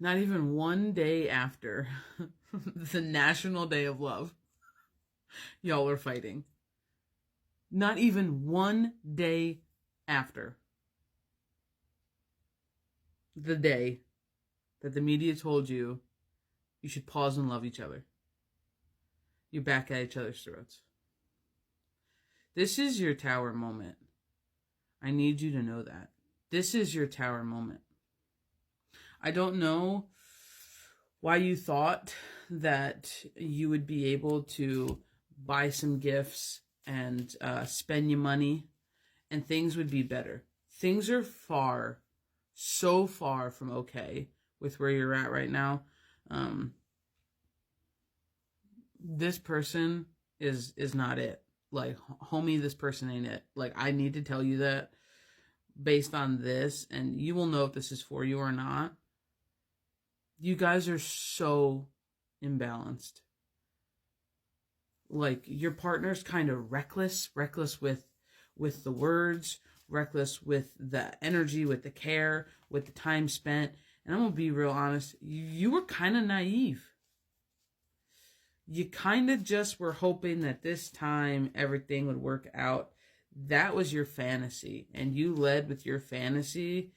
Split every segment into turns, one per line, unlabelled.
Not even one day after the National Day of Love, y'all are fighting. Not even one day after the day that the media told you you should pause and love each other, you're back at each other's throats. This is your tower moment. I need you to know that. This is your tower moment. I don't know why you thought that you would be able to buy some gifts and spend your money and things would be better. Things are so far from okay with where you're at right now. This person is not it. Like, homie, this person ain't it. Like, I need to tell you that based on this, and you will know if this is for you or not. You guys are so imbalanced. Like, your partner's kind of reckless with the words, reckless with the energy, with the care, with the time spent. And I'm going to be real honest, you were kind of naive. You kind of just were hoping that this time everything would work out. That was your fantasy, and you led with your fantasy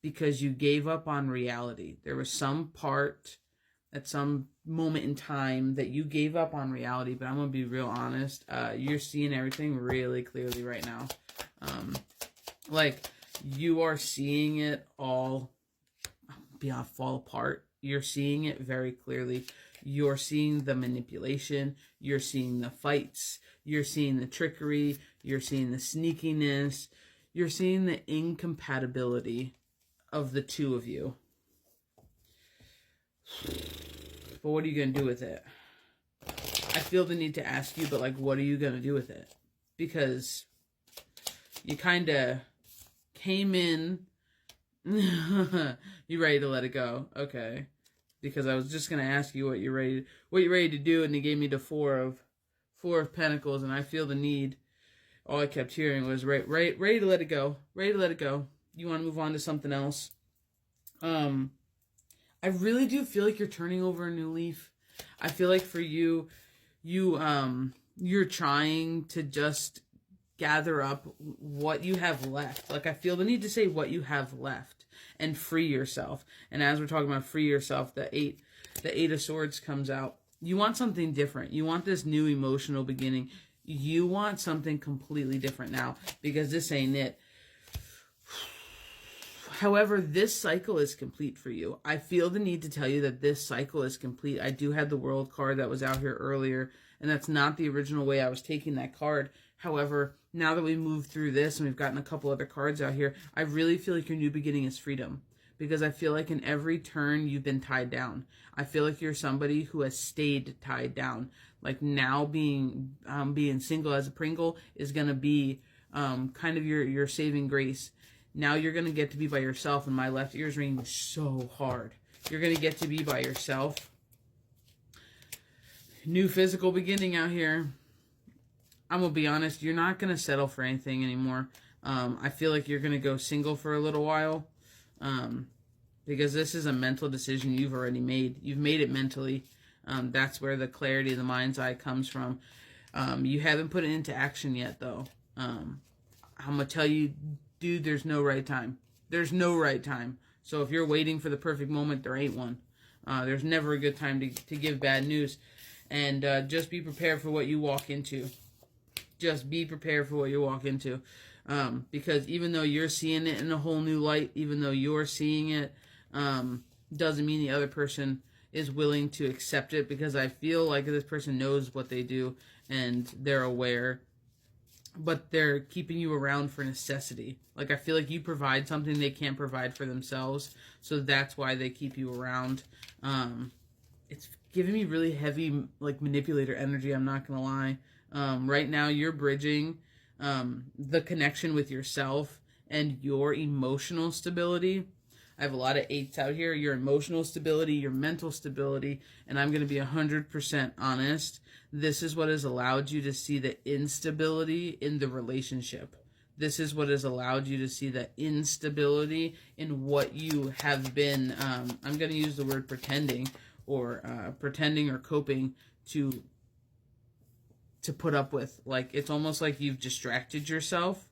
because you gave up on reality. There was some part at some moment in time that you gave up on reality, but I'm going to be real honest. You're seeing everything really clearly right now. Like, you are seeing it all fall apart. You're seeing it very clearly. You're seeing the manipulation. You're seeing the fights. You're seeing the trickery. You're seeing the sneakiness. You're seeing the incompatibility of the two of you. But what are you going to do with it? I feel the need to ask you, but like, what are you going to do with it? Because you kind of came in. You ready to let it go? Okay. Because I was just going to ask you what you're ready to do, and he gave me the four of Pentacles, and I feel the need. All I kept hearing was ready to let it go. Ready to let it go. You want to move on to something else? I really do feel like you're turning over a new leaf. I feel like for you, you're trying to just gather up what you have left. Like, I feel the need to say what you have left and free yourself. And as we're talking about free yourself, the eight of Swords comes out. You want something different. You want this new emotional beginning. You want something completely different now, because this ain't it. However, this cycle is complete for you. I feel the need to tell you that this cycle is complete. I do have the World card that was out here earlier, and that's not the original way I was taking that card. However, now that we moved through this and we've gotten a couple other cards out here, I really feel like your new beginning is freedom. Because I feel like in every turn you've been tied down. I feel like you're somebody who has stayed tied down. Like, now being single as a Pringle is going to be kind of your saving grace. Now you're going to get to be by yourself, and my left ear's ringing so hard. You're going to get to be by yourself. New physical beginning out here. I'm going to be honest, you're not going to settle for anything anymore. I feel like you're going to go single for a little while. Because this is a mental decision you've already made. You've made it mentally. That's where the clarity of the mind's eye comes from. You haven't put it into action yet, though. I'm going to tell you, dude, there's no right time. There's no right time. So if you're waiting for the perfect moment, there ain't one. There's never a good time to give bad news. And just be prepared for what you walk into. Just be prepared for what you walk into. Because even though you're seeing it in a whole new light, even though you're seeing it, doesn't mean the other person is willing to accept it, because I feel like this person knows what they do and they're aware, but they're keeping you around for necessity. Like, I feel like you provide something they can't provide for themselves, so that's why they keep you around. It's giving me really heavy, like, manipulator energy, I'm not gonna lie. Right now you're bridging the connection with yourself and your emotional stability. I have a lot of 8s out here. Your emotional stability, your mental stability, and I'm going to be 100% honest. This is what has allowed you to see the instability in the relationship. This is what has allowed you to see that instability in what you have been, I'm going to use the word pretending or coping to put up with. Like, it's almost like you've distracted yourself,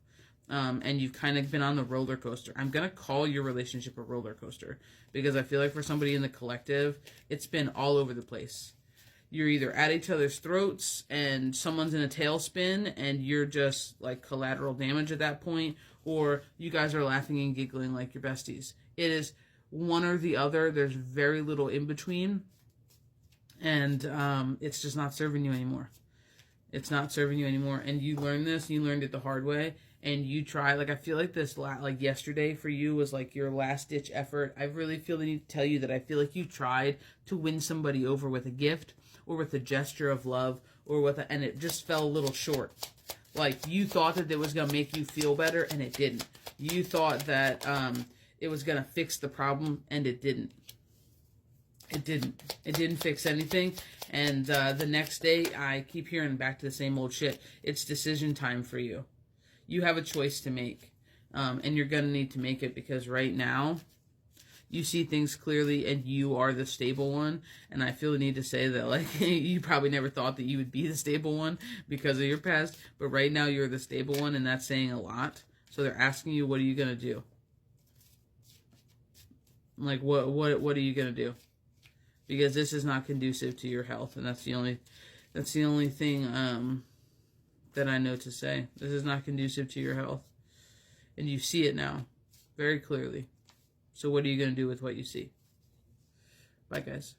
and you've kind of been on the roller coaster. I'm going to call your relationship a roller coaster because I feel like for somebody in the collective, it's been all over the place. You're either at each other's throats and someone's in a tailspin and you're just like collateral damage at that point, or you guys are laughing and giggling like your besties. It is one or the other. There's very little in between, and it's just not serving you anymore. It's not serving you anymore, and you learned this. You learned it the hard way, and you try. Like, I feel like this, like yesterday for you was like your last ditch effort. I really feel the need to tell you that I feel like you tried to win somebody over with a gift, or with a gesture of love, or and it just fell a little short. Like, you thought that it was going to make you feel better, and it didn't. You thought that it was going to fix the problem, and it didn't. It didn't. It didn't fix anything. And the next day, I keep hearing back to the same old shit. It's decision time for you. You have a choice to make, and you're going to need to make it, because right now, you see things clearly, and you are the stable one. And I feel the need to say that, like, you probably never thought that you would be the stable one because of your past. But right now, you're the stable one, and that's saying a lot. So they're asking you, what are you going to do? Like, what are you going to do? Because this is not conducive to your health. And that's the only thing that I know to say. This is not conducive to your health. And you see it now very clearly. So what are you going to do with what you see? Bye, guys.